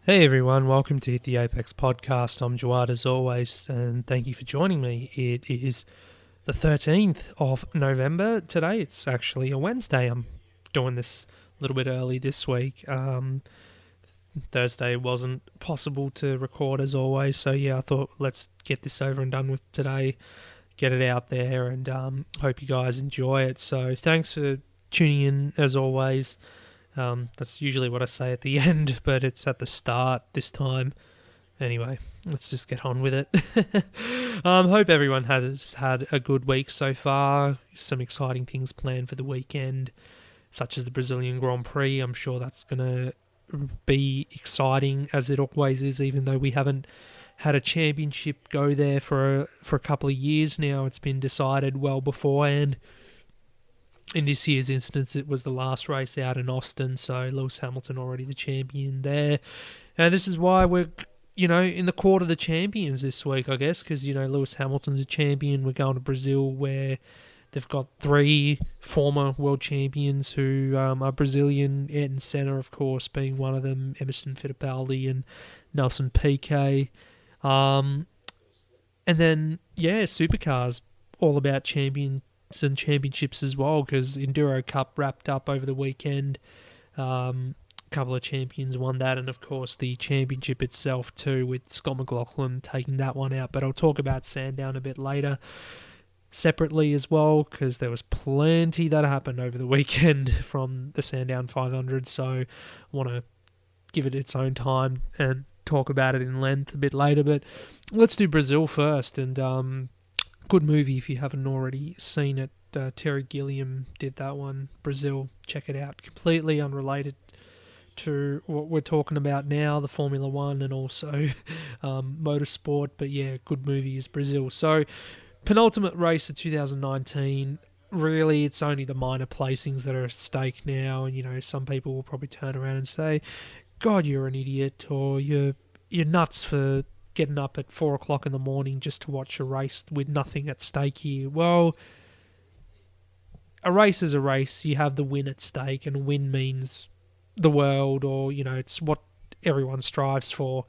Hey everyone, welcome to Hit the Apex podcast. I'm Jawad as always, and thank you for joining me. It is the 13th of November today. It's actually a Wednesday. I'm doing this a little bit early this week. Thursday wasn't possible to record as always, so yeah, I thought let's get this over and done with today, get it out there, and hope you guys enjoy it. So thanks for tuning in as always. That's usually what I say at the end, but it's at the start this time. Anyway, let's just get on with it. Hope everyone has had a good week so far. Some exciting things planned for the weekend, such as the Brazilian Grand Prix. I'm sure that's going to be exciting, as it always is, even though we haven't had a championship go there for a couple of years now. It's been decided well beforehand. In this year's instance, it was the last race out in Austin, so Lewis Hamilton already the champion there. And this is why we're, in the court of the champions this week, I guess, because, Lewis Hamilton's a champion. We're going to Brazil where they've got three former world champions who are Brazilian. Ayrton Senna, of course, being one of them, Emerson Fittipaldi and Nelson Piquet. And then, Supercars, all about and championships as well, because Enduro Cup wrapped up over the weekend. A couple of champions won that, and of course the championship itself too, with Scott McLaughlin taking that one out. But I'll talk about Sandown a bit later separately as well, because there was plenty that happened over the weekend from the Sandown 500, so I want to give it its own time and talk about it in length a bit later. But let's do Brazil first, and good movie if you haven't already seen it. Terry Gilliam did that one, Brazil. Check it out. Completely unrelated to what we're talking about now, the Formula One and also motorsport. But yeah, good movie is Brazil. So, penultimate race of 2019. Really, it's only the minor placings that are at stake now. And, some people will probably turn around and say, God, you're an idiot, or you're nuts for getting up at 4 o'clock in the morning just to watch a race with nothing at stake here. Well, a race is a race. You have the win at stake, and a win means the world, or, it's what everyone strives for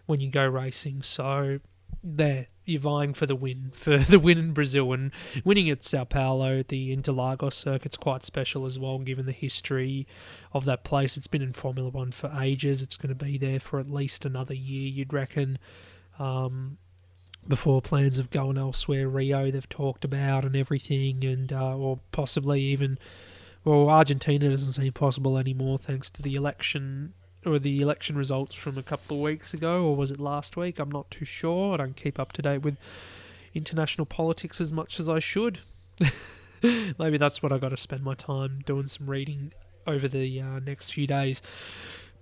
when you go racing. So, there, you're vying for the win in Brazil, and winning at Sao Paulo, the Interlagos circuit's quite special as well, given the history of that place. It's been in Formula One for ages. It's going to be there for at least another year, you'd reckon, before plans of going elsewhere. Rio, they've talked about, and everything, and or possibly even, well, Argentina doesn't seem possible anymore thanks to the election, or the election results from a couple of weeks ago, or was it last week? I'm not too sure. I don't keep up to date with international politics as much as I should. Maybe that's what I got to spend my time doing, some reading over the next few days.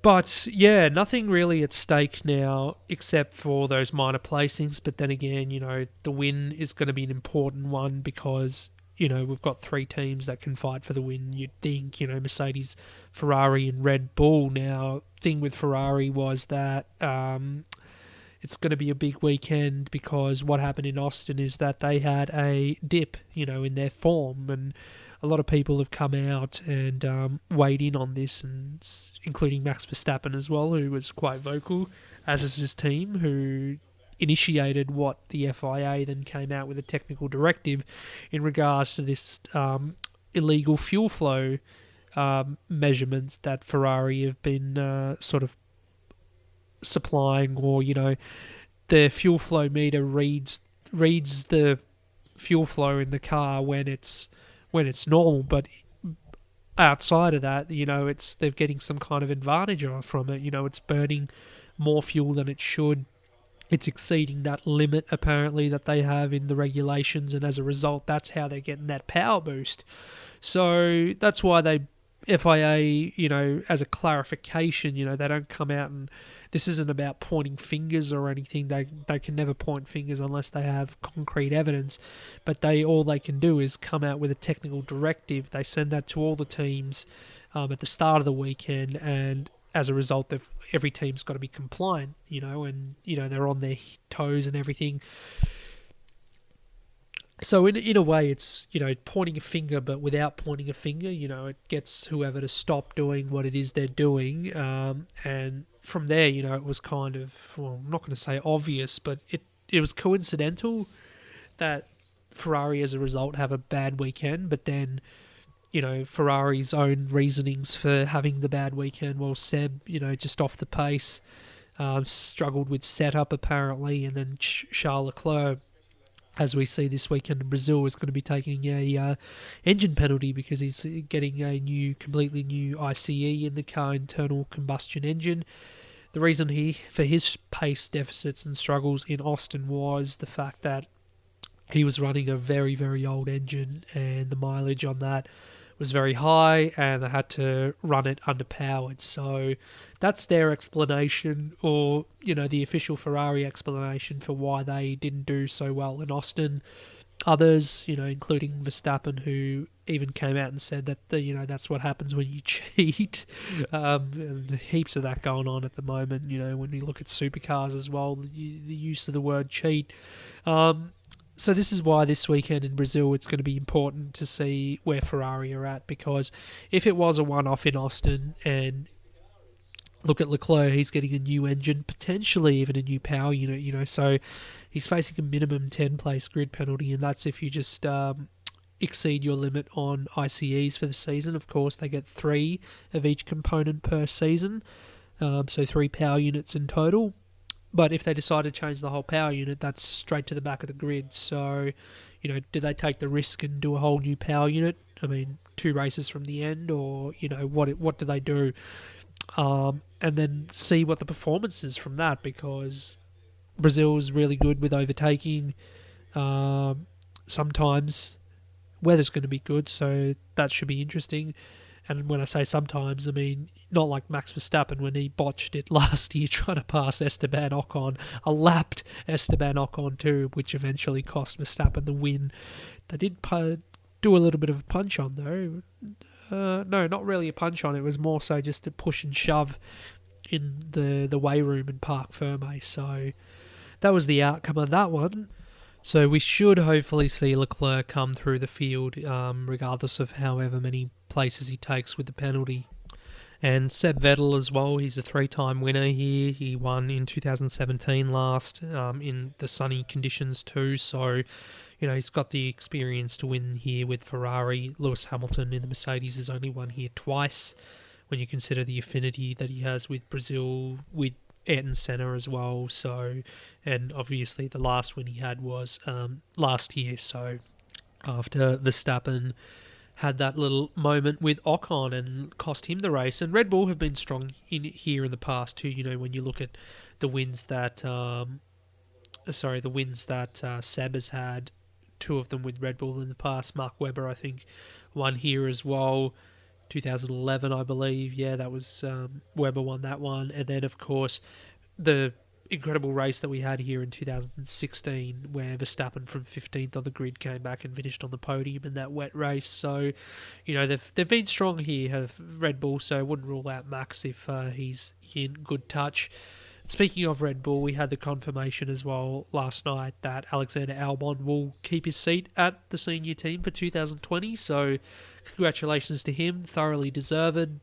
But yeah, nothing really at stake now except for those minor placings. But then again, the win is going to be an important one because, we've got three teams that can fight for the win. You'd think, Mercedes, Ferrari and Red Bull. Now, thing with Ferrari was that it's going to be a big weekend because what happened in Austin is that they had a dip, in their form, and a lot of people have come out and weighed in on this, and including Max Verstappen as well, who was quite vocal, as is his team, who initiated what the FIA then came out with a technical directive in regards to this illegal fuel flow measurements that Ferrari have been sort of supplying, or the fuel flow meter reads the fuel flow in the car when it's normal, but outside of that, they're getting some kind of advantage from it. It's burning more fuel than it should. It's exceeding that limit, apparently, that they have in the regulations, and as a result, that's how they're getting that power boost. So that's why FIA, as a clarification, they don't come out, and this isn't about pointing fingers or anything. They can never point fingers unless they have concrete evidence. But all they can do is come out with a technical directive. They send that to all the teams at the start of the weekend, and as a result, every team's got to be compliant, and they're on their toes and everything. So in a way, it's, pointing a finger, but without pointing a finger. It gets whoever to stop doing what it is they're doing, and from there, it was kind of, well, I'm not going to say obvious, but it was coincidental that Ferrari, as a result, have a bad weekend. But then, Ferrari's own reasonings for having the bad weekend. Well, Seb, just off the pace, struggled with setup apparently, and then Charles Leclerc, as we see this weekend in Brazil, is going to be taking a engine penalty because he's getting a completely new ICE in the car, internal combustion engine. The reason for his pace deficits and struggles in Austin was the fact that he was running a very, very old engine, and the mileage on that was very high, and they had to run it underpowered. So that's their explanation, or the official Ferrari explanation for why they didn't do so well in Austin. Others, including Verstappen, who even came out and said that that's what happens when you cheat. And heaps of that going on at the moment. When you look at supercars as well, the use of the word cheat. So this is why this weekend in Brazil it's going to be important to see where Ferrari are at, because if it was a one-off in Austin, and look at Leclerc, he's getting a new engine, potentially even a new power unit, so he's facing a minimum 10-place grid penalty, and that's if you just exceed your limit on ICEs for the season. Of course, they get 3 of each component per season, so 3 power units in total. But if they decide to change the whole power unit, that's straight to the back of the grid. So, do they take the risk and do a whole new power unit? I mean, 2 races from the end, or what do they do? And then see what the performance is from that, because Brazil is really good with overtaking. Sometimes weather's going to be good, so that should be interesting. And when I say sometimes, I mean not like Max Verstappen when he botched it last year trying to pass Esteban Ocon, a lapped Esteban Ocon too, which eventually cost Verstappen the win. They did do a little bit of a punch on though. No, not really a punch on. It was more so just a push and shove in the weigh room in Parc Ferme. So that was the outcome of that one. So we should hopefully see Leclerc come through the field, regardless of however many places he takes with the penalty. And Seb Vettel as well, he's a 3-time winner here. He won in 2017 last, in the sunny conditions too. So, he's got the experience to win here with Ferrari. Lewis Hamilton in the Mercedes has only won here twice, when you consider the affinity that he has with Brazil, with Ayrton Senna as well. So, and obviously the last win he had was last year. So after Verstappen had that little moment with Ocon and cost him the race, and Red Bull have been strong in the past too. When you look at the wins that Seb has had, 2 of them with Red Bull in the past. Mark Webber, I think, won here as well. 2011, I believe. Yeah, that was Webber won that one. And then, of course, the incredible race that we had here in 2016, where Verstappen from 15th on the grid came back and finished on the podium in that wet race. So, they've been strong here, have Red Bull, so I wouldn't rule out Max if he's in good touch. Speaking of Red Bull, we had the confirmation as well last night that Alexander Albon will keep his seat at the senior team for 2020, so congratulations to him, thoroughly deserved.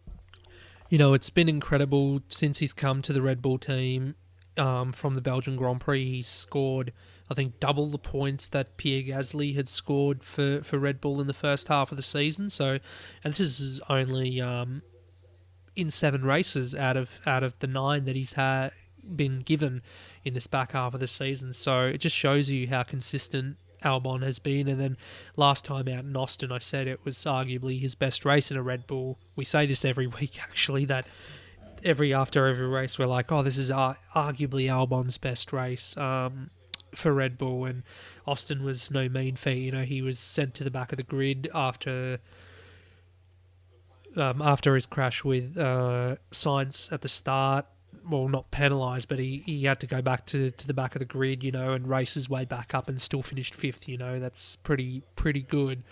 It's been incredible since he's come to the Red Bull team. From the Belgian Grand Prix, he's scored, I think, double the points that Pierre Gasly had scored for Red Bull in the first half of the season. So, and this is only in 7 races out of the 9 that he's been given in this back half of the season. So it just shows you how consistent Albon has been. And then last time out in Austin, I said it was arguably his best race in a Red Bull. We say this every week, actually, that after every race we're like, oh, this is arguably Albon's best race for Red Bull. And Austin was no mean feat. He was sent to the back of the grid after his crash with Sainz at the start. Well, not penalised, but he had to go back to the back of the grid, and race his way back up and still finished 5th. That's pretty good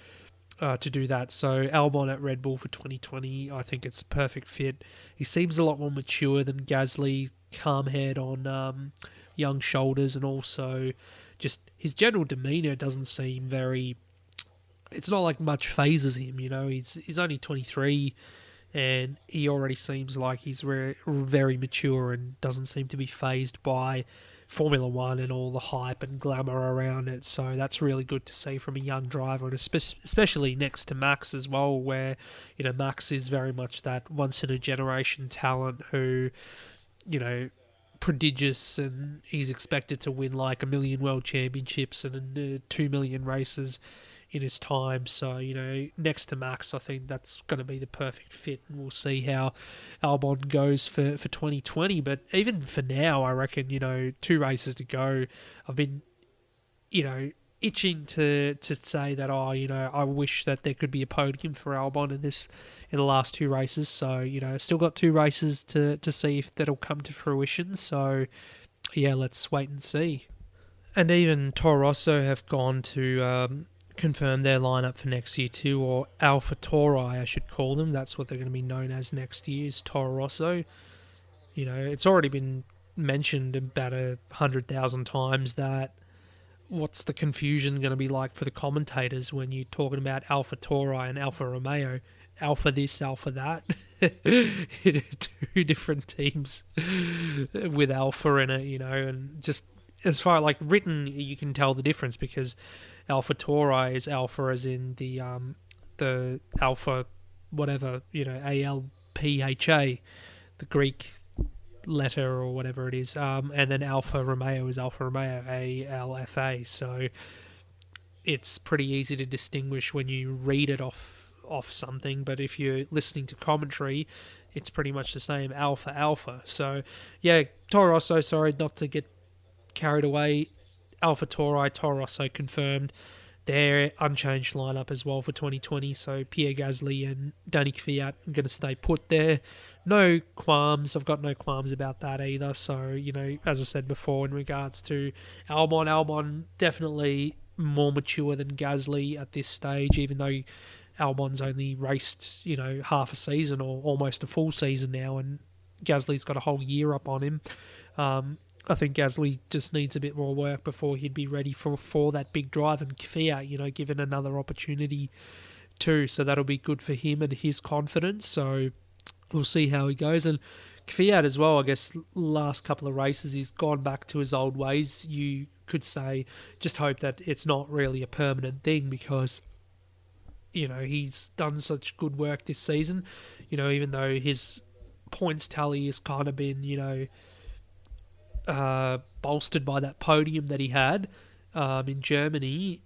to do that. So Albon at Red Bull for 2020, I think it's a perfect fit. He seems a lot more mature than Gasly, calm head on young shoulders, and also just his general demeanour doesn't seem very. It's not like much phases him, He's only 23, and he already seems like he's very mature and doesn't seem to be phased by Formula One and all the hype and glamour around it. So that's really good to see from a young driver, and especially next to Max as well, where Max is very much that once in a generation talent who, prodigious, and he's expected to win like 1 million world championships and 2 million races in his time. So, next to Max, I think that's going to be the perfect fit, and we'll see how Albon goes for 2020. But even for now, I reckon, 2 races to go. I've been, itching to say that, I wish that there could be a podium for Albon in the last 2 races. So, still got 2 races to see if that'll come to fruition. So, yeah, let's wait and see. And even Toro Rosso have gone to confirm their lineup for next year too, or Alpha Tauri, I should call them. That's what they're going to be known as next year, is Toro Rosso. It's already been mentioned about 100,000 times that what's the confusion going to be like for the commentators when you're talking about Alpha Tauri and Alfa Romeo? Alpha this, Alpha that. 2 different teams with Alpha in it, and just as far like written, you can tell the difference, because Alpha Tauri is Alpha as in the Alpha whatever, ALPHA, the Greek letter or whatever it is, and then Alfa Romeo is Alfa Romeo, ALFA. So it's pretty easy to distinguish when you read it off something, but if you're listening to commentary, it's pretty much the same, Alpha. So yeah, Toro Rosso, sorry not to get carried away, Alpha Tauri, Toro Rosso confirmed their unchanged lineup as well for 2020. So Pierre Gasly and Danny Kvyat are going to stay put there. No qualms. I've got no qualms about that either. So, as I said before, in regards to Albon definitely more mature than Gasly at this stage, even though Albon's only raced, half a season or almost a full season now, and Gasly's got a whole year up on him. I think Gasly just needs a bit more work before he'd be ready for that big drive, and Kvyat, given another opportunity too, so that'll be good for him and his confidence. So we'll see how he goes. And Kvyat as well, I guess, last couple of races, he's gone back to his old ways. You could say, just hope that it's not really a permanent thing, because he's done such good work this season. Even though his points tally has kind of been, bolstered by that podium that he had in Germany,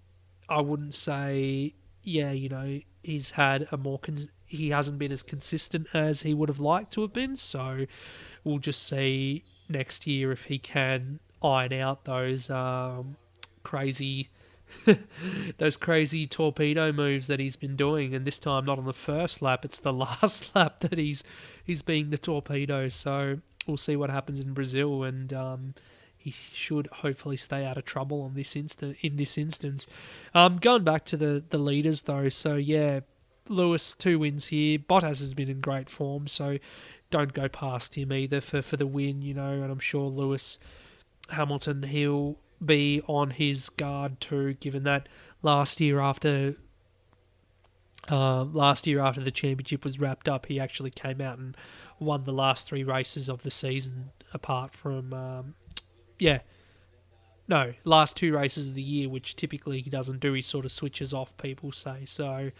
I wouldn't say, he's had a more... he hasn't been as consistent as he would have liked to have been, so we'll just see next year if he can iron out those crazy torpedo moves that he's been doing, and this time not on the first lap, it's the last lap that he's being the torpedo. So we'll see what happens in Brazil, and he should hopefully stay out of trouble in this instance. Going back to the leaders though, so yeah, Lewis 2 wins here. Bottas has been in great form, so don't go past him either for the win, and I'm sure Lewis Hamilton, he'll be on his guard too, given that last year after the championship was wrapped up, he actually came out and won the last 3 races of the season, apart from last 2 races of the year, which typically he doesn't do. He sort of switches off, people say. So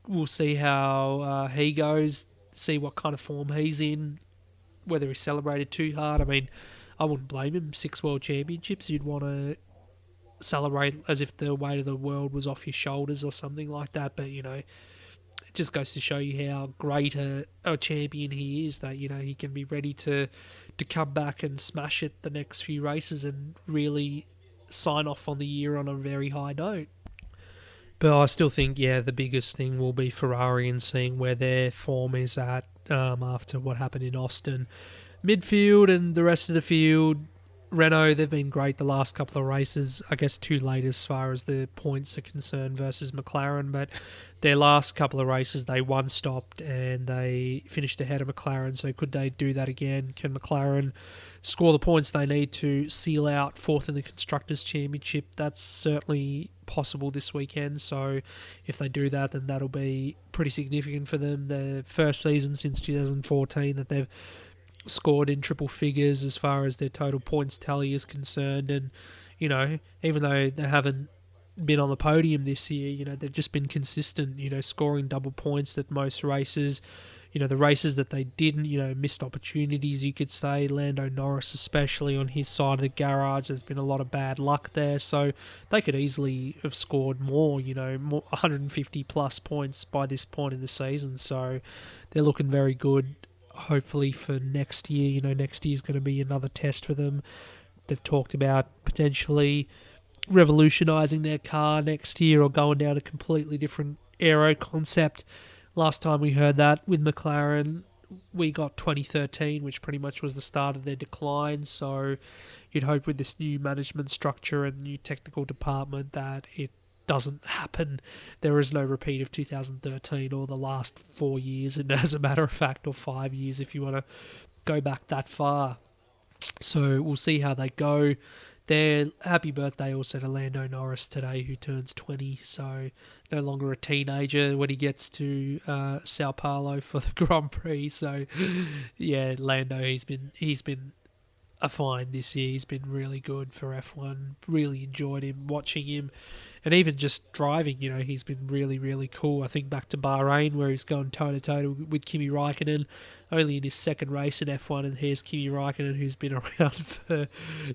we'll see how he goes, see what kind of form he's in, whether he celebrated too hard. I mean, I wouldn't blame him. 6 world championships, you'd want to celebrate as if the weight of the world was off your shoulders or something like that. But, it just goes to show you how great a champion he is, that, he can be ready to come back and smash it the next few races and really sign off on the year on a very high note. But I still think, the biggest thing will be Ferrari and seeing where their form is at after what happened in Austin. Midfield and the rest of the field, Renault, they've been great the last couple of races. I guess too late as far as the points are concerned versus McLaren, but their last couple of races they one-stopped and they finished ahead of McLaren, so could they do that again? Can McLaren score the points they need to seal out fourth in the Constructors' Championship? That's certainly possible this weekend, so if they do that, then that'll be pretty significant for them. The first season since 2014 that they've scored in triple figures as far as their total points tally is concerned. And, even though they haven't been on the podium this year, they've just been consistent, scoring double points at most races. The races that they didn't, missed opportunities, you could say. Lando Norris, especially on his side of the garage, there's been a lot of bad luck there. So they could easily have scored more, 150 plus points by this point in the season. So they're looking very good. Hopefully for next year, next year's going to be another test for them. They've talked about potentially revolutionising their car next year or going down a completely different aero concept. Last time we heard that with McLaren, we got 2013, which pretty much was the start of their decline. So you'd hope with this new management structure and new technical department that it doesn't happen. There is no repeat of 2013 or the last 4 years, and as a matter of fact, or 5 years if you want to go back that far. So we'll see how they go. Their happy birthday also to Lando Norris today, who turns 20, so no longer a teenager when he gets to Sao Paulo for the Grand Prix. So yeah, Lando, he's been a find this year. He's been really good for F1. Really enjoyed him, watching him, and even just driving. He's been really, really cool. I think back to Bahrain where he's going toe-to-toe with Kimi Raikkonen, only in his second race in F1, and here's Kimi Raikkonen, who's been around for,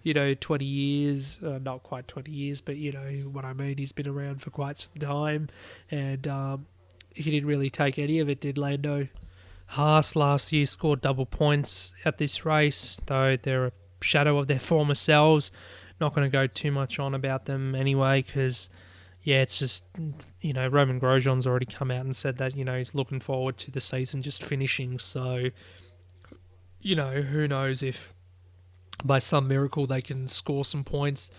20 years. Not quite 20 years, but you know what I mean. He's been around for quite some time, and he didn't really take any of it, did Lando? Haas last year scored double points at this race, though they're a shadow of their former selves. Not going to go too much on about them anyway, because, it's just, Roman Grosjean's already come out and said that, he's looking forward to the season just finishing. So, who knows if by some miracle they can score some points.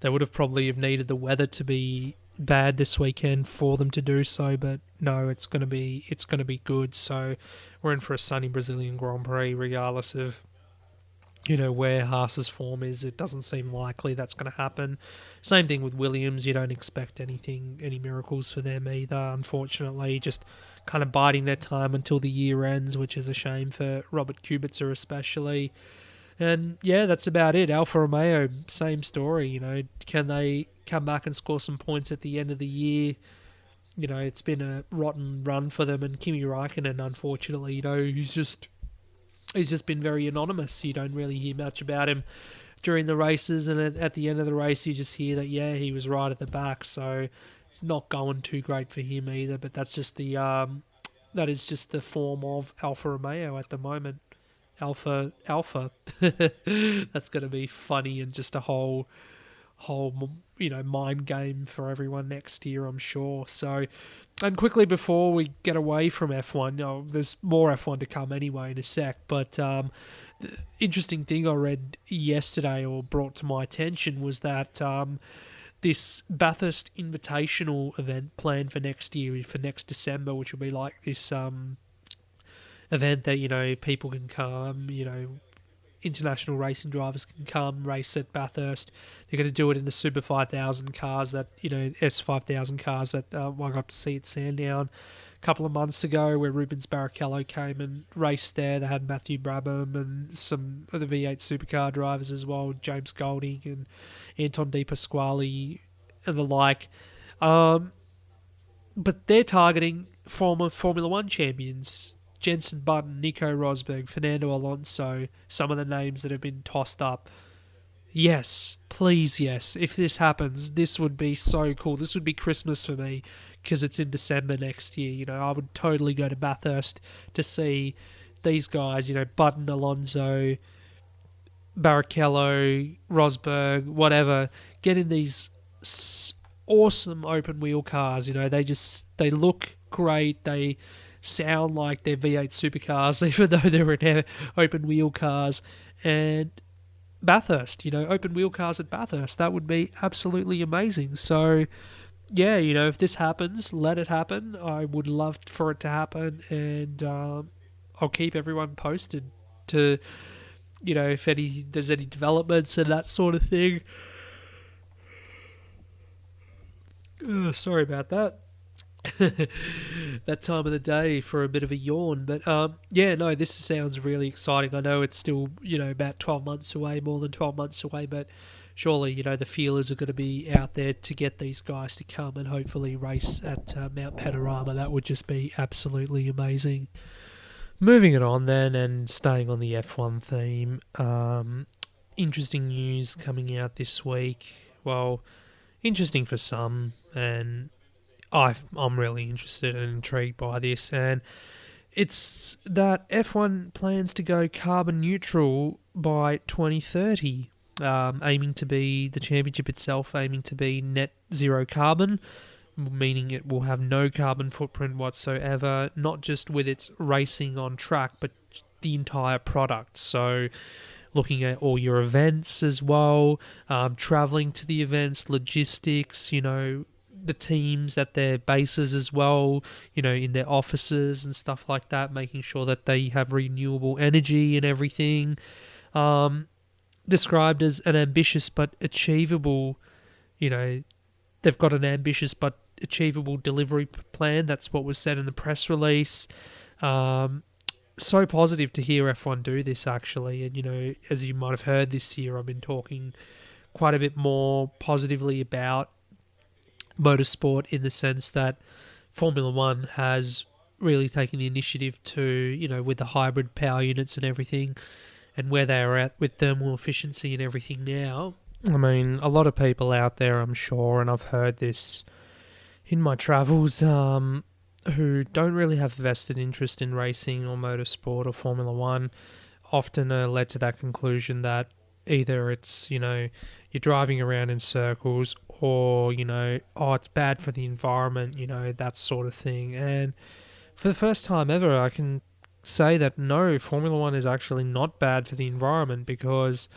They would have probably have needed the weather to be bad this weekend for them to do so, but no, it's going to be good. So we're in for a sunny Brazilian Grand Prix regardless of where Haas's form is. It doesn't seem likely that's going to happen. Same thing with Williams. You don't expect any miracles for them either, unfortunately. Just kind of biding their time until the year ends, which is a shame for Robert Kubica especially. And yeah, that's about it. Alfa Romeo, same story. Can they come back and score some points at the end of the year? It's been a rotten run for them. And Kimi Raikkonen, unfortunately, he's just been very anonymous. You don't really hear much about him during the races, and at the end of the race, you just hear that he was right at the back. So it's not going too great for him either. But that's just that is just the form of Alfa Romeo at the moment. Alpha. That's going to be funny and just a whole mind game for everyone next year, I'm sure. So, and quickly before we get away from F1, there's more F1 to come anyway in a sec, but the interesting thing I read yesterday or brought to my attention was that this Bathurst Invitational event planned for next year, for next December, which will be like this event that, people can come, international racing drivers can come race at Bathurst. They're going to do it in the Super 5000 cars that, S5000 cars that I got to see at Sandown a couple of months ago, where Rubens Barrichello came and raced there. They had Matthew Brabham and some of the V8 supercar drivers as well, James Golding and Anton De Pasquale and the like. But they're targeting former Formula One champions, Jenson Button, Nico Rosberg, Fernando Alonso, some of the names that have been tossed up. Yes, please, yes. If this happens, this would be so cool. This would be Christmas for me because it's in December next year. I would totally go to Bathurst to see these guys, Button, Alonso, Barrichello, Rosberg, whatever, get in these awesome open wheel cars. They look great. They sound like they're V8 supercars, even though they're in open wheel cars, and Bathurst, open wheel cars at Bathurst. That would be absolutely amazing. So, yeah, if this happens, let it happen. I would love for it to happen, and I'll keep everyone posted to, if there's any developments and that sort of thing. Sorry about that. That time of the day for a bit of a yawn. But yeah, no, this sounds really exciting. I know it's still, about 12 months away, more than 12 months away, but surely, the feelers are going to be out there to get these guys to come and hopefully race at Mount Panorama. That would just be absolutely amazing. Moving it on then and staying on the F1 theme, interesting news coming out this week. Well, interesting for some, and I'm really interested and intrigued by this, and it's that F1 plans to go carbon neutral by 2030, aiming to be the championship itself, aiming to be net zero carbon, meaning it will have no carbon footprint whatsoever, not just with its racing on track, but the entire product. So looking at all your events as well, travelling to the events, logistics, the teams at their bases as well, in their offices and stuff like that, making sure that they have renewable energy and everything. Described as an ambitious but achievable, they've got an ambitious but achievable delivery plan. That's what was said in the press release. So positive to hear F1 do this, actually. And, as you might have heard this year, I've been talking quite a bit more positively about motorsport in the sense that Formula One has really taken the initiative to, with the hybrid power units and everything, and where they are at with thermal efficiency and everything now. I mean, a lot of people out there, I'm sure, and I've heard this in my travels, who don't really have vested interest in racing or motorsport or Formula One, often are led to that conclusion that either it's, you're driving around in circles, or, oh, it's bad for the environment, that sort of thing. And for the first time ever, I can say that no, Formula One is actually not bad for the environment, because,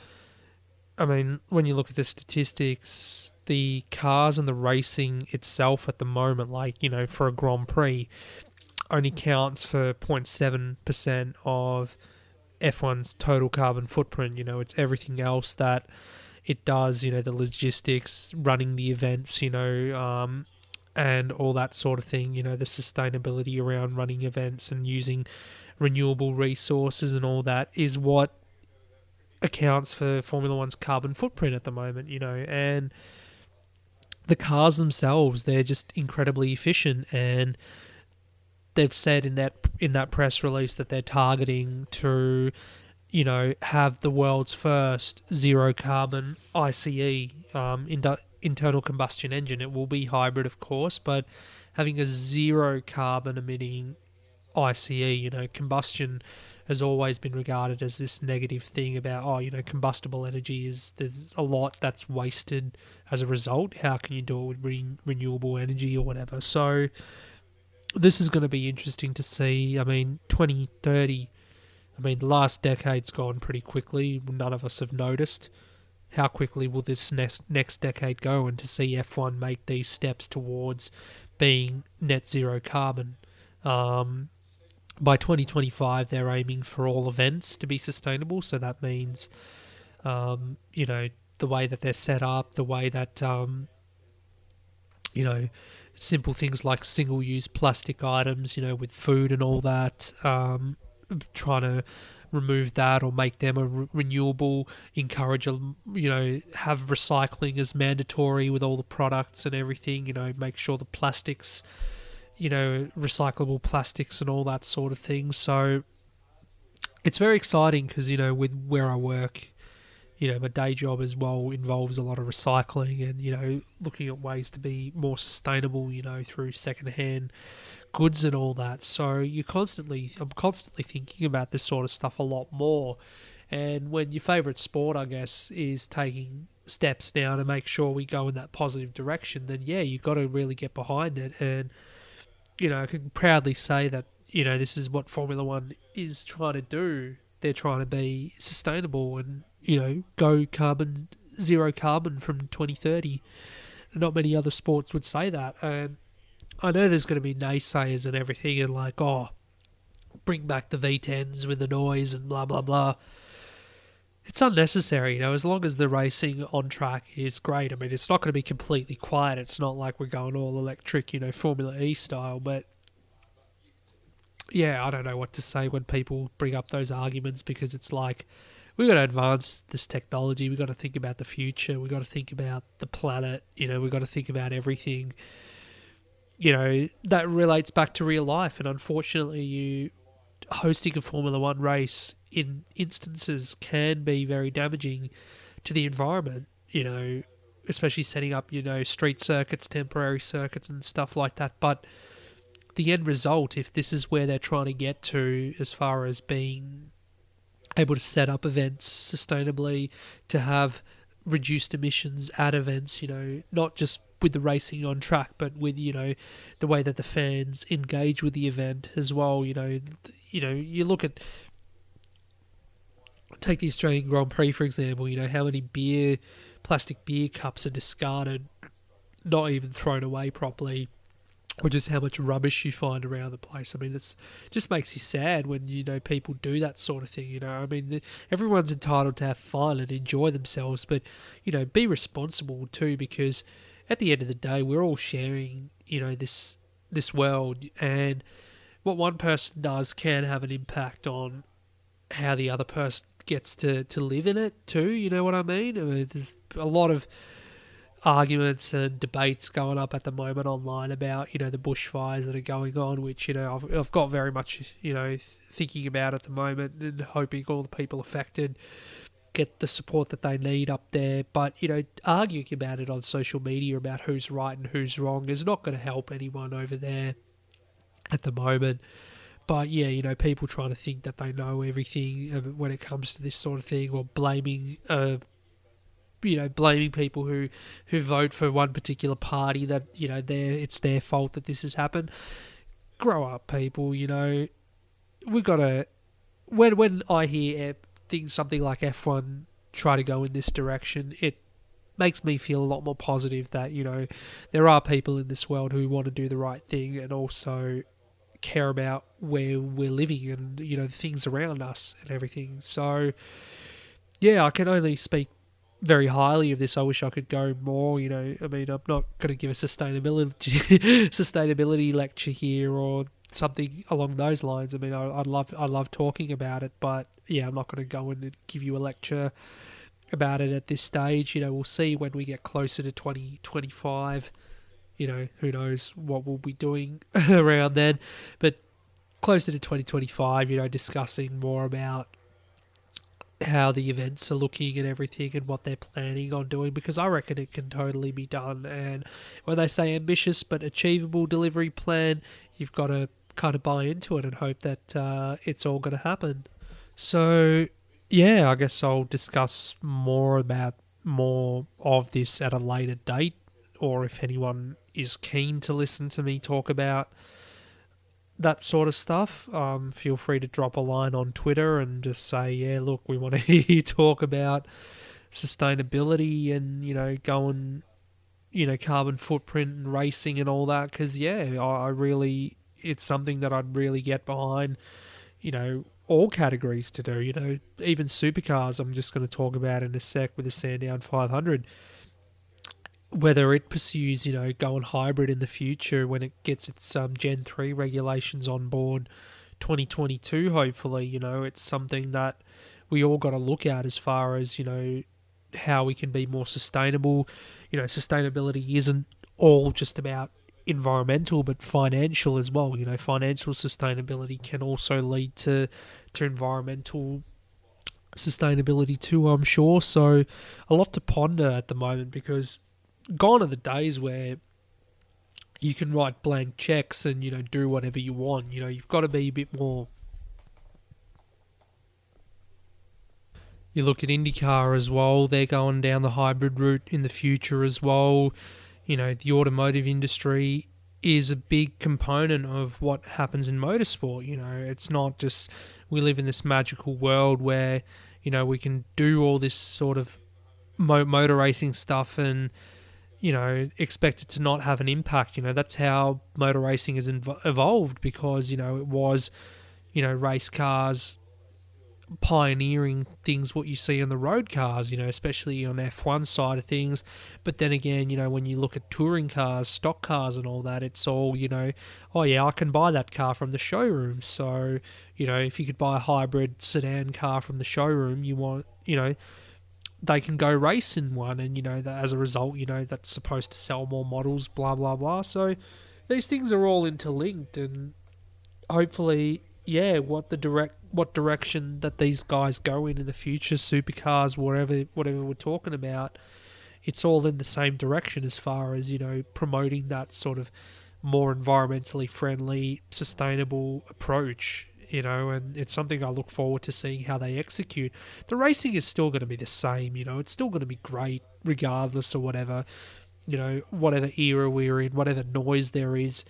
I mean, when you look at the statistics, the cars and the racing itself at the moment, like, for a Grand Prix, only counts for 0.7% of F1's total carbon footprint. It's everything else that it does, the logistics, running the events, and all that sort of thing, the sustainability around running events and using renewable resources and all that is what accounts for Formula One's carbon footprint at the moment, and the cars themselves, they're just incredibly efficient, and they've said in that press release that they're targeting to, have the world's first zero carbon ICE, internal combustion engine. It will be hybrid, of course, but having a zero carbon emitting ICE, combustion has always been regarded as this negative thing about, combustible energy there's a lot that's wasted as a result. How can you do it with renewable energy or whatever? So this is going to be interesting to see. I mean, 2030, the last decade's gone pretty quickly. None of us have noticed. How quickly will this next decade go? And to see F1 make these steps towards being net zero carbon. By 2025, they're aiming for all events to be sustainable. So that means, the way that they're set up, the way that, simple things like single-use plastic items, with food and all that, trying to remove that or make them a renewable, encourage, have recycling as mandatory with all the products and everything, make sure the plastics, recyclable plastics and all that sort of thing. So it's very exciting because, with where I work, my day job as well involves a lot of recycling and, looking at ways to be more sustainable, through secondhand goods and all that. So I'm constantly thinking about this sort of stuff a lot more. And when your favourite sport, I guess, is taking steps now to make sure we go in that positive direction, then yeah, you've got to really get behind it. And, I can proudly say that, this is what Formula One is trying to do. they're trying to be sustainable and, go zero carbon from 2030. Not many other sports would say that. And I know there's going to be naysayers and everything and like, oh, bring back the V10s with the noise and blah, blah, blah. It's unnecessary, as long as the racing on track is great. I mean, it's not going to be completely quiet. It's not like we're going all electric, Formula E style. But, yeah, I don't know what to say when people bring up those arguments because it's like, we've got to advance this technology. We've got to think about the future. We've got to think about the planet. We've got to think about everything, that relates back to real life. And unfortunately, hosting a Formula One race in instances can be very damaging to the environment, especially setting up, street circuits, temporary circuits and stuff like that. But the end result, if this is where they're trying to get to as far as being able to set up events sustainably, to have reduced emissions at events, not just with the racing on track, but with, the way that the fans engage with the event as well. You look at, take the Australian Grand Prix, for example, how many plastic beer cups are discarded, not even thrown away properly, or just how much rubbish you find around the place. I mean, it just makes you sad when, people do that sort of thing, I mean, everyone's entitled to have fun and enjoy themselves, but, be responsible too, because at the end of the day, we're all sharing, this world, and what one person does can have an impact on how the other person gets to live in it too, you know what I mean? There's a lot of arguments and debates going up at the moment online about, the bushfires that are going on, which, I've got very much, thinking about at the moment and hoping all the people affected get the support that they need up there. But, arguing about it on social media about who's right and who's wrong is not going to help anyone over there at the moment. But, yeah, people trying to think that they know everything when it comes to this sort of thing, or blaming people who vote for one particular party that, it's their fault that this has happened. Grow up, people, we've got to... When I hear something like F1 try to go in this direction, it makes me feel a lot more positive that, there are people in this world who want to do the right thing and also care about where we're living and, the things around us and everything. So, yeah, I can only speak very highly of this. I wish I could go more, I mean, I'm not going to give a sustainability lecture here or something along those lines. I mean, I love talking about it, but yeah, I'm not going to go in and give you a lecture about it at this stage. We'll see when we get closer to 2025. Who knows what we'll be doing around then, but closer to 2025, discussing more about how the events are looking and everything and what they're planning on doing, because I reckon it can totally be done. And when they say ambitious but achievable delivery plan, you've got to kind of buy into it and hope that it's all going to happen. So, yeah, I guess I'll discuss more of this at a later date, or if anyone is keen to listen to me talk about that sort of stuff, feel free to drop a line on Twitter and just say, yeah, look, we want to hear you talk about sustainability and, going, carbon footprint and racing and all that. Because, yeah, I really, it's something that I'd really get behind, all categories to do, even supercars. I'm just going to talk about in a sec with the Sandown 500. Whether it pursues, going hybrid in the future when it gets its Gen 3 regulations on board 2022, hopefully, it's something that we all got to look at as far as, how we can be more sustainable. Sustainability isn't all just about environmental, but financial as well. Financial sustainability can also lead to environmental sustainability too, I'm sure. So a lot to ponder at the moment, because gone are the days where you can write blank checks and, do whatever you want. You've got to be a bit more... You look at IndyCar as well, they're going down the hybrid route in the future as well. The automotive industry is a big component of what happens in motorsport. It's not just we live in this magical world where, we can do all this sort of motor racing stuff and, expect it to not have an impact. That's how motor racing has evolved because, it was, race cars pioneering things what you see on the road cars, especially on F1 side of things. But then again, when you look at touring cars, stock cars and all that, it's all, oh yeah, I can buy that car from the showroom. So, if you could buy a hybrid sedan car from the showroom, they can go race in one. And, that as a result, that's supposed to sell more models, blah, blah, blah. So these things are all interlinked and hopefully, yeah, what direction that these guys go in the future, supercars, whatever we're talking about, it's all in the same direction as far as promoting that sort of more environmentally friendly, sustainable approach. And it's something I look forward to seeing how they execute. The racing is still going to be the same. It's still going to be great regardless of whatever era we're in, whatever noise there is.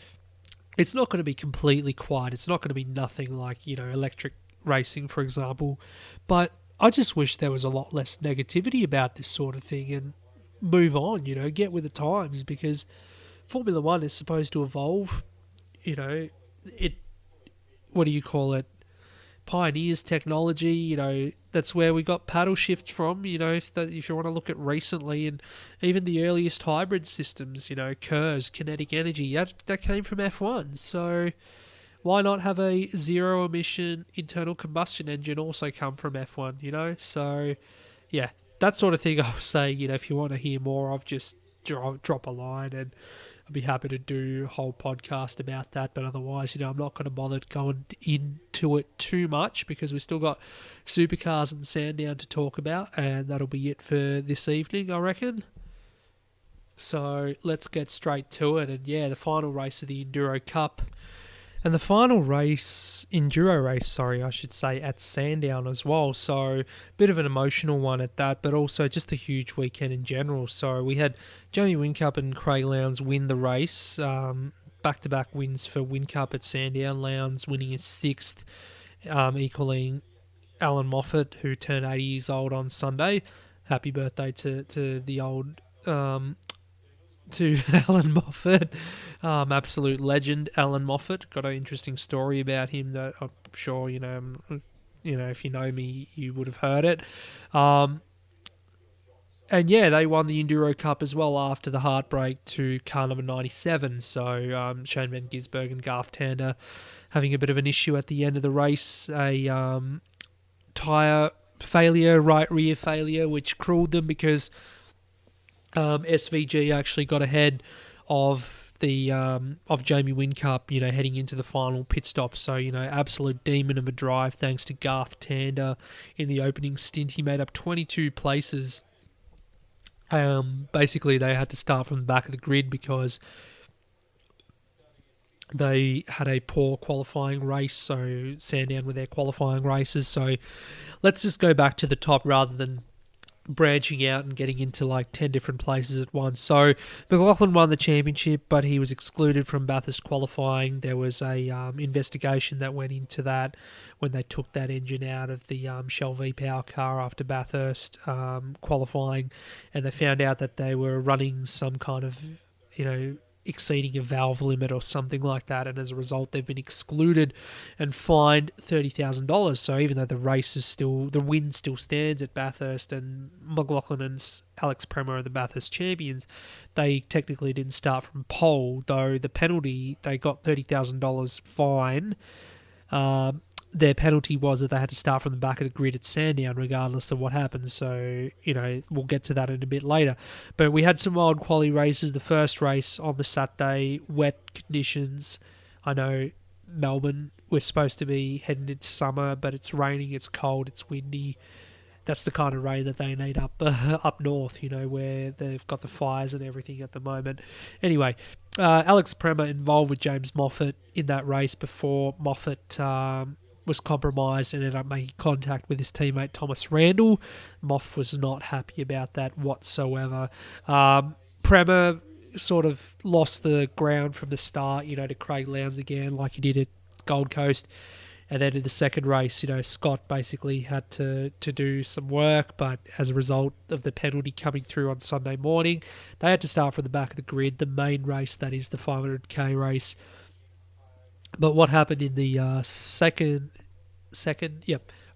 It's not going to be completely quiet. It's not going to be nothing like, electric racing, for example. But I just wish there was a lot less negativity about this sort of thing and move on, get with the times, because Formula One is supposed to evolve. It, what do you call it? Pioneers technology, that's where we got paddle shifts from, if you want to look at recently, and even the earliest hybrid systems, KERS, kinetic energy, that came from F1. So why not have a zero emission internal combustion engine also come from F1, So yeah, that sort of thing I was saying, if you want to hear more of, just drop a line and I'd be happy to do a whole podcast about that. But otherwise, I'm not going to bother going into it too much because we've still got Supercars and Sandown to talk about, and that'll be it for this evening, I reckon. So let's get straight to it. And yeah, the final race of the Enduro Cup. And the final Enduro race, I should say, at Sandown as well. So, a bit of an emotional one at that, but also just a huge weekend in general. So, we had Jamie Whincup and Craig Lowndes win the race. Back-to-back wins for Whincup at Sandown. Lowndes winning his sixth, equaling Alan Moffat, who turned 80 years old on Sunday. Happy birthday to the old... to Alan Moffat, absolute legend. Alan Moffat, got an interesting story about him that I'm sure if you know me, you would have heard it. And yeah, they won the Enduro Cup as well after the heartbreak to car number 97. So Shane Van Gisbergen and Garth Tander having a bit of an issue at the end of the race, a tyre failure, right rear failure, which cruelled them because SVG actually got ahead of the of Jamie Whincup, heading into the final pit stop. So, absolute demon of a drive thanks to Garth Tander in the opening stint. He made up 22 places. Basically, they had to start from the back of the grid because they had a poor qualifying race. So, Sandown with their qualifying races. So, let's just go back to the top rather than branching out and getting into like 10 different places at once. So McLaughlin won the championship, but he was excluded from Bathurst qualifying. There was a investigation that went into that when they took that engine out of the Shell V-Power car after Bathurst qualifying, and they found out that they were running some kind of, exceeding a valve limit or something like that, and as a result they've been excluded and fined $30,000. So even though the win still stands at Bathurst, and McLaughlin and Alex Premer are the Bathurst champions, they technically didn't start from pole, though the penalty, they got $30,000 fine. Their penalty was that they had to start from the back of the grid at Sandown regardless of what happened. So, we'll get to that in a bit later. But we had some wild quali races. The first race on the Saturday, wet conditions. I know Melbourne, we're supposed to be heading into summer, but it's raining, it's cold, it's windy. That's the kind of rain that they need up north, where they've got the fires and everything at the moment. Anyway, Alex Premer involved with James Moffat in that race before Moffat was compromised and ended up making contact with his teammate Thomas Randall. Moff was not happy about that whatsoever. Premer sort of lost the ground from the start, to Craig Lowndes again, like he did at Gold Coast. And then in the second race, Scott basically had to do some work, but as a result of the penalty coming through on Sunday morning, they had to start from the back of the grid, the main race, that is the 500k race. But what happened in the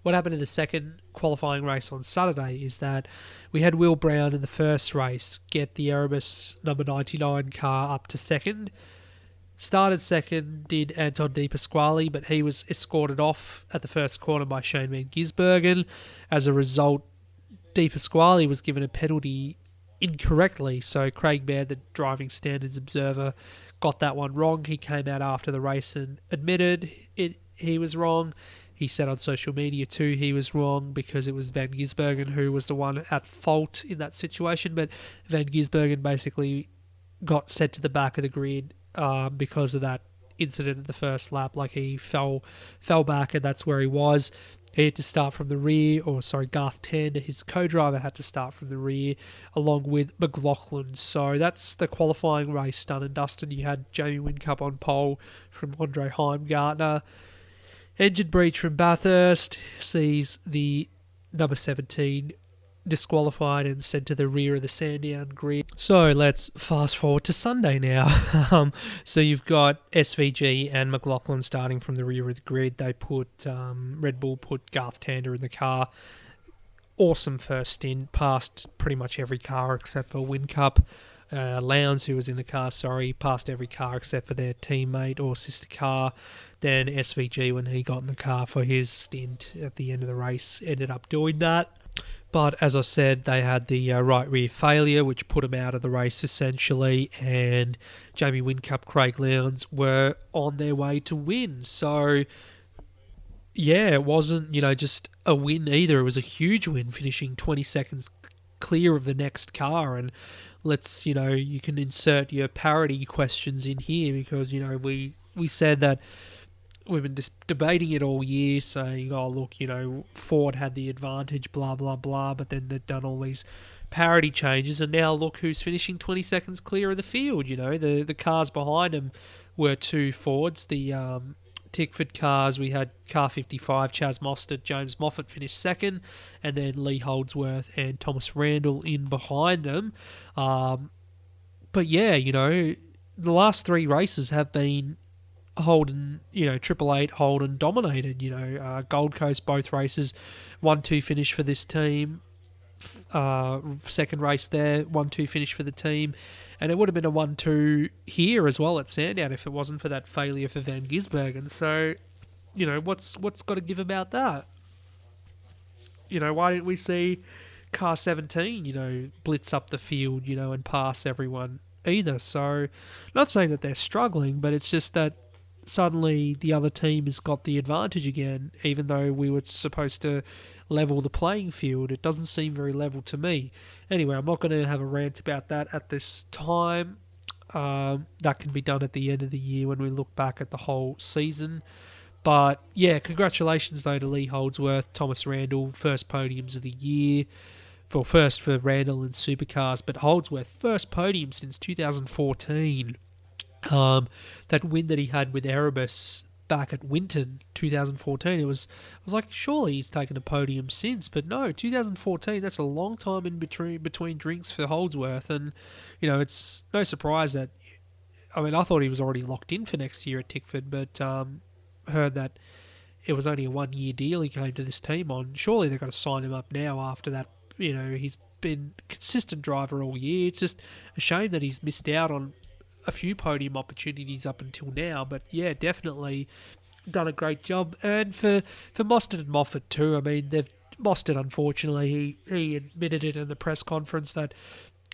what happened in the second qualifying race on Saturday is that we had Will Brown in the first race get the Erebus number 99 car up to second. Started second, did Anton De Pasquale, but he was escorted off at the first corner by Shane Van Gisbergen. As a result, De Pasquale was given a penalty incorrectly, so Craig Baird, the driving standards observer, got that one wrong. He came out after the race and admitted he was wrong. He said on social media too he was wrong because it was Van Gisbergen who was the one at fault in that situation, but Van Gisbergen basically got sent to the back of the grid because of that incident at the first lap. Like he fell back, and that's where he was. He had to start from the rear, Garth Tander, his co-driver, had to start from the rear along with McLaughlin. So that's the qualifying race done and dusted. You had Jamie Whincup on pole from Andre Heimgartner. Engine breach from Bathurst sees the number 17 disqualified and sent to the rear of the Sandown grid. So let's fast forward to Sunday now. So you've got SVG and McLaughlin starting from the rear of the grid. They Red Bull put Garth Tander in the car. Awesome first stint, passed pretty much every car except for Whincup. Lowndes, who was in the car, passed every car except for their teammate or sister car. Then SVG, when he got in the car for his stint at the end of the race, ended up doing that. But as I said, they had the right rear failure, which put him out of the race essentially, and Jamie Whincup, Craig Lowndes were on their way to win. So, yeah, it wasn't, just a win either. It was a huge win, finishing 20 seconds clear of the next car. And let's, you can insert your parody questions in here because, we said that we've been debating it all year, saying, oh, look, Ford had the advantage, blah, blah, blah, but then they've done all these parity changes, and now look who's finishing 20 seconds clear of the field. The cars behind them were two Fords. The Tickford cars, we had car 55, Chaz Mostert, James Moffat finished second, and then Lee Holdsworth and Thomas Randall in behind them. But yeah, the last three races have been Holden, Triple Eight Holden dominated. Gold Coast, both races, 1-2 finish for this team. Second race there, 1-2 finish for the team, and it would have been a 1-2 here as well at Sandown if it wasn't for that failure for Van Gisbergen. So, what's got to give about that? Why didn't we see car 17, blitz up the field, and pass everyone either? So, not saying that they're struggling, but it's just that suddenly the other team has got the advantage again, even though we were supposed to level the playing field. It doesn't seem very level to me. Anyway, I'm not going to have a rant about that at this time. That can be done at the end of the year when we look back at the whole season. But yeah, congratulations though to Lee Holdsworth, Thomas Randall, first podiums of the year. First for Randall in Supercars, but Holdsworth, first podium since 2014. That win that he had with Erebus back at Winton 2014, it was like, surely he's taken a podium since, but no, 2014, that's a long time in between drinks for Holdsworth, and it's no surprise that, I thought he was already locked in for next year at Tickford, but heard that it was only a 1-year deal he came to this team on. Surely they've got to sign him up now after that. He's been a consistent driver all year. It's just a shame that he's missed out on a few podium opportunities up until now, but yeah, definitely done a great job. And for Mostert and Moffat too, Mostert, unfortunately, he admitted it in the press conference that,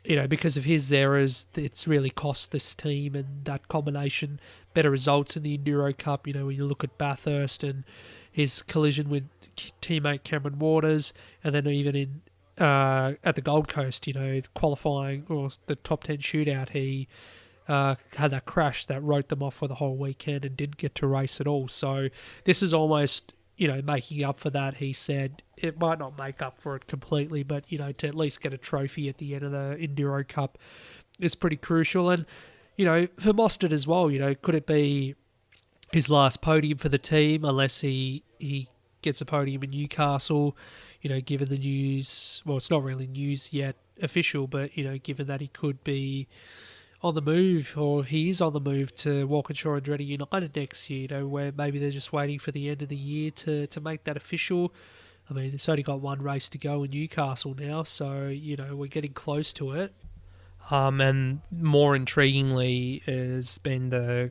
because of his errors, it's really cost this team and that combination better results in the Enduro Cup. When you look at Bathurst and his collision with teammate Cameron Waters, and then even in at the Gold Coast, qualifying or the top 10 shootout, he had that crash that wrote them off for the whole weekend and didn't get to race at all. So this is almost, making up for that. He said it might not make up for it completely, but, to at least get a trophy at the end of the Enduro Cup is pretty crucial. And, for Mostert as well, could it be his last podium for the team unless he gets a podium in Newcastle, given the news, well, it's not really news yet official, but, given that he could be on the move, or he is on the move to Walkinshaw Andretti United next year, where maybe they're just waiting for the end of the year to make that official. I mean, it's only got one race to go in Newcastle now, so, we're getting close to it. And more intriguingly has been the,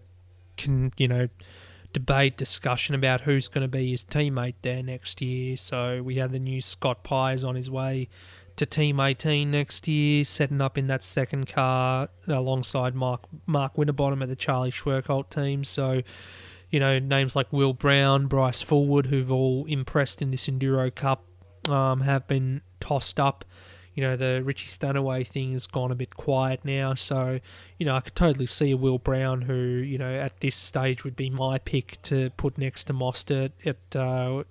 debate, discussion about who's going to be his teammate there next year. So we had the new Scott Pyers on his way to Team 18 next year, setting up in that second car alongside Mark Winterbottom at the Charlie Schwerkolt team. So, names like Will Brown, Bryce Fullwood, who've all impressed in this Enduro Cup, have been tossed up. The Richie Stanaway thing has gone a bit quiet now. So, I could totally see a Will Brown who, at this stage would be my pick to put next to Mostert at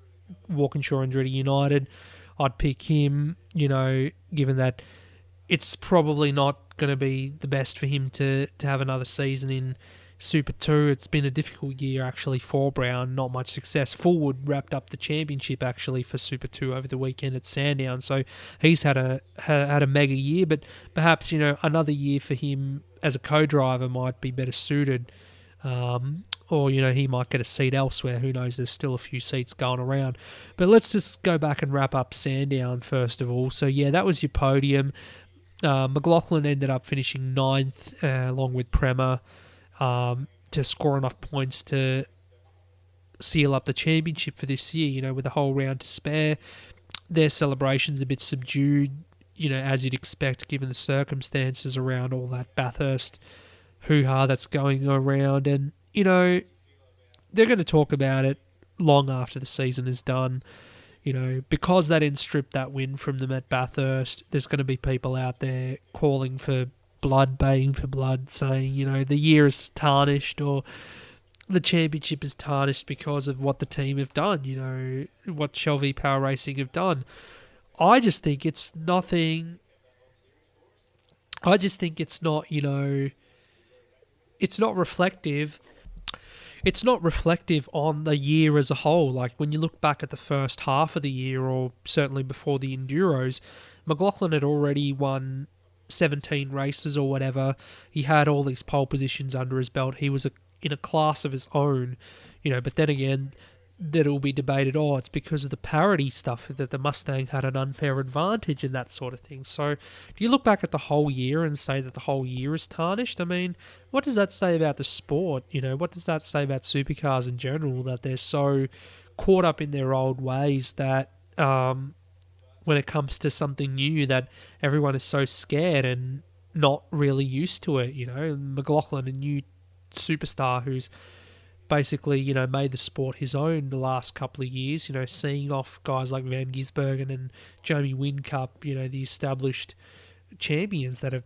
Walkinshaw Andretti United. I'd pick him, given that it's probably not going to be the best for him to have another season in Super 2. It's been a difficult year, actually, for Brown. Not much success. Fullwood wrapped up the championship, actually, for Super 2 over the weekend at Sandown. So he's had a mega year, but perhaps, another year for him as a co-driver might be better suited. Or, he might get a seat elsewhere. Who knows? There's still a few seats going around. But let's just go back and wrap up Sandown first of all. So, yeah, that was your podium. McLaughlin ended up finishing 9th along with Prema to score enough points to seal up the championship for this year, with a whole round to spare. Their celebration's a bit subdued, as you'd expect given the circumstances around all that Bathurst hoo-ha that's going around. And, they're going to talk about it long after the season is done. Because they didn't strip that win from them at Bathurst, there's going to be people out there calling for blood, baying for blood, saying, the year is tarnished or the championship is tarnished because of what the team have done, what Shelby Power Racing have done. I just think it's nothing. I just think it's not, it's not reflective. It's not reflective on the year as a whole. Like when you look back at the first half of the year, or certainly before the Enduros, McLaughlin had already won 17 races or whatever. He had all these pole positions under his belt. He was in a class of his own, but then again, that will be debated, it's because of the parity stuff that the Mustang had an unfair advantage and that sort of thing. So do you look back at the whole year and say that the whole year is tarnished? I mean, what does that say about the sport? What does that say about supercars in general, that they're so caught up in their old ways that when it comes to something new, that everyone is so scared and not really used to it? McLaughlin, a new superstar who's basically, made the sport his own the last couple of years, seeing off guys like Van Gisbergen and Jamie Whincup, the established champions that have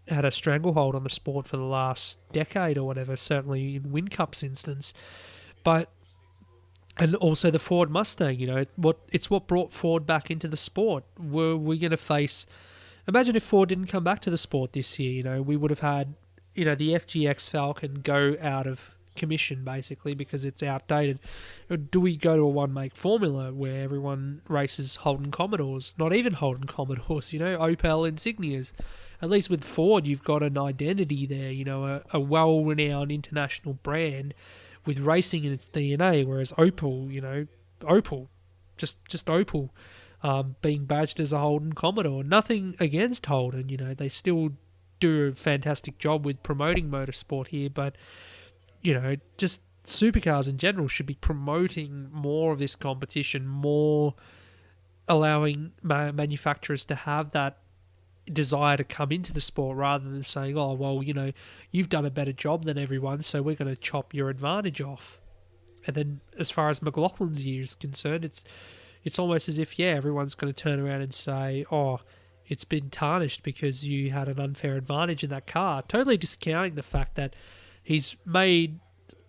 had a stranglehold on the sport for the last decade or whatever, certainly in Whincup's instance. And also the Ford Mustang, it's what brought Ford back into the sport. Were we going to face... Imagine if Ford didn't come back to the sport this year, we would have had, the FGX Falcon go out of commission basically because it's outdated. Do we go to a one-make formula where everyone races Holden Commodores? Not even Holden Commodores, Opel Insignias. At least with Ford, you've got an identity there, a well-renowned international brand with racing in its DNA, whereas Opel, just Opel, being badged as a Holden Commodore. Nothing against Holden, they still do a fantastic job with promoting motorsport here, but just supercars in general should be promoting more of this competition, more allowing manufacturers to have that desire to come into the sport rather than saying, you've done a better job than everyone, so we're going to chop your advantage off. And then as far as McLaughlin's year is concerned, it's almost as if, everyone's going to turn around and say, it's been tarnished because you had an unfair advantage in that car, totally discounting the fact that he's made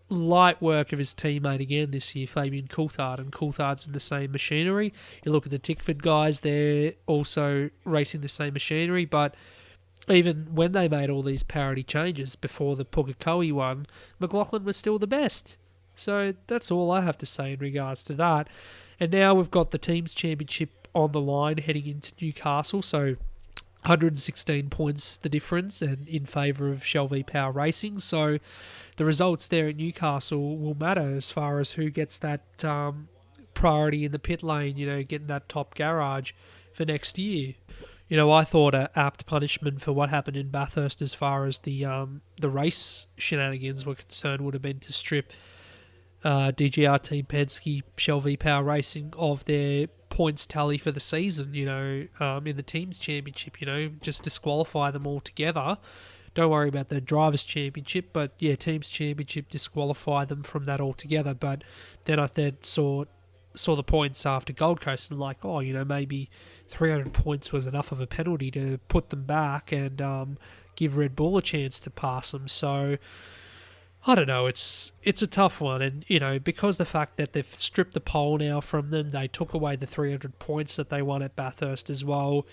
light work of his teammate again this year, Fabian Coulthard, and Coulthard's in the same machinery. You look at the Tickford guys, they're also racing the same machinery, but even when they made all these parity changes before the Pukekohe one, McLaughlin was still the best. So that's all I have to say in regards to that. And now we've got the Teams Championship on the line heading into Newcastle. So 116 points the difference and in favour of Shell V Power Racing. So the results there at Newcastle will matter as far as who gets that priority in the pit lane, getting that top garage for next year. I thought a apt punishment for what happened in Bathurst as far as the race shenanigans were concerned would have been to strip DGR Team Penske, Shell V Power Racing of their points tally for the season, in the Teams Championship, just disqualify them altogether. Don't worry about the Drivers' Championship, but yeah, Teams Championship, disqualify them from that altogether. But then I saw the points after Gold Coast and maybe 300 points was enough of a penalty to put them back and give Red Bull a chance to pass them. So I don't know, it's a tough one, and because the fact that they've stripped the pole now from them, they took away the 300 points that they won at Bathurst as well.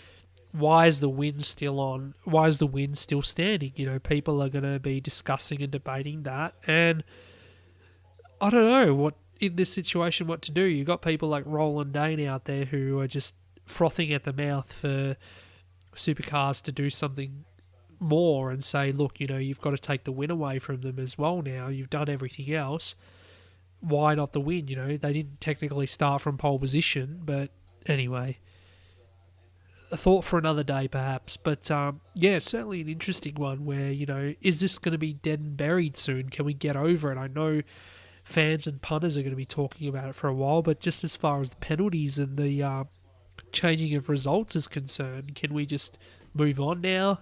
Why is the win still on? Why is the win still standing? People are going to be discussing and debating that, and I don't know what in this situation what to do. You got people like Roland Dane out there who are just frothing at the mouth for Supercars to do something more and say, look, you've got to take the win away from them as well now. You've done everything else. Why not the win? They didn't technically start from pole position, but anyway, a thought for another day perhaps. But it's certainly an interesting one where, is this going to be dead and buried soon? Can we get over it? I know fans and punters are going to be talking about it for a while, but just as far as the penalties and the changing of results is concerned, can we just move on now?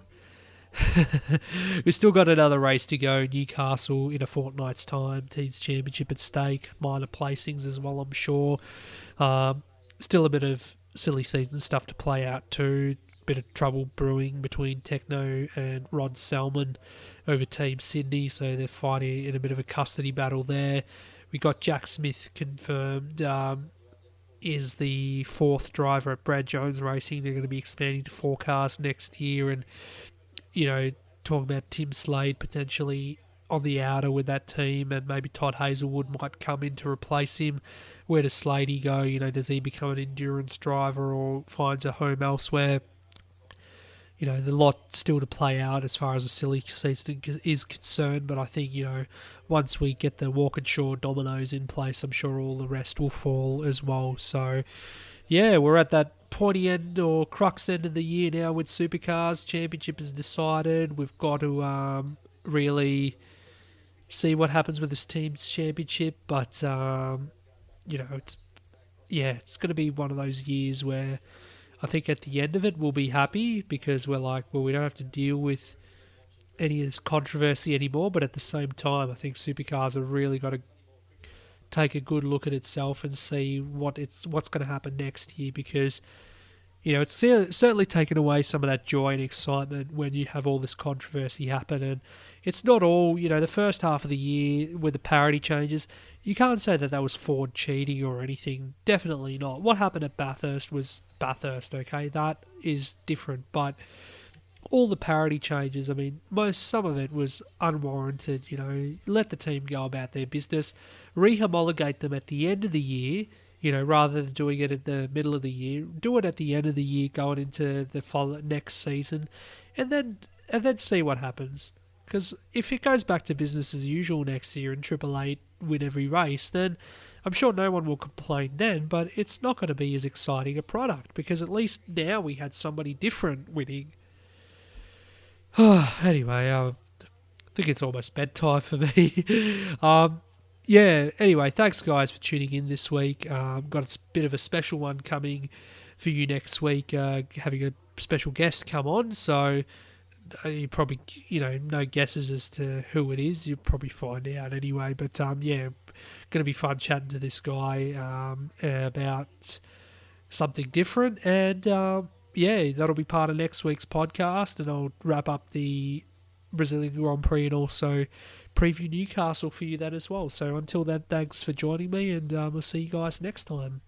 We've still got another race to go. Newcastle in a fortnight's time. Teams Championship at stake. Minor placings as well, I'm sure. Still a bit of silly season stuff to play out too. Bit of trouble brewing between Techno and Rod Selman over Team Sydney, so they're fighting in a bit of a custody battle there. We got Jack Smith confirmed is the fourth driver at Brad Jones Racing. They're going to be expanding to 4 cars next year, and talking about Tim Slade potentially on the outer with that team, and maybe Todd Hazelwood might come in to replace him. Where does Slady go? Does he become an endurance driver or finds a home elsewhere? The lot still to play out as far as the silly season is concerned, but I think, once we get the Walkinshaw dominoes in place, I'm sure all the rest will fall as well. So, yeah, we're at that pointy end or crux end of the year now with Supercars. Championship is decided. We've got to really see what happens with this team's championship, but it's going to be one of those years where I think at the end of it we'll be happy because we're like, well, we don't have to deal with any of this controversy anymore. But at the same time, I think Supercars have really got to take a good look at itself and see what's going to happen next year, because it's certainly taken away some of that joy and excitement when you have all this controversy happen. And it's not all, the first half of the year with the parity changes, you can't say that was Ford cheating or anything. Definitely not. What happened at Bathurst was Bathurst, okay? That is different. But all the parity changes, some of it was unwarranted. Let the team go about their business, rehomologate them at the end of the year, rather than doing it at the middle of the year. Do it at the end of the year going into the next season, and then see what happens. Because if it goes back to business as usual next year and Triple Eight win every race, then I'm sure no one will complain then, but it's not going to be as exciting a product, because at least now we had somebody different winning. Anyway, I think it's almost bedtime for me. Anyway, thanks guys for tuning in this week. Got a bit of a special one coming for you next week, having a special guest come on, so you probably, no guesses as to who it is. You'll probably find out anyway, but going to be fun chatting to this guy about something different, and that'll be part of next week's podcast, and I'll wrap up the Brazilian Grand Prix and also preview Newcastle for you that as well. So until then, thanks for joining me, and we'll see you guys next time.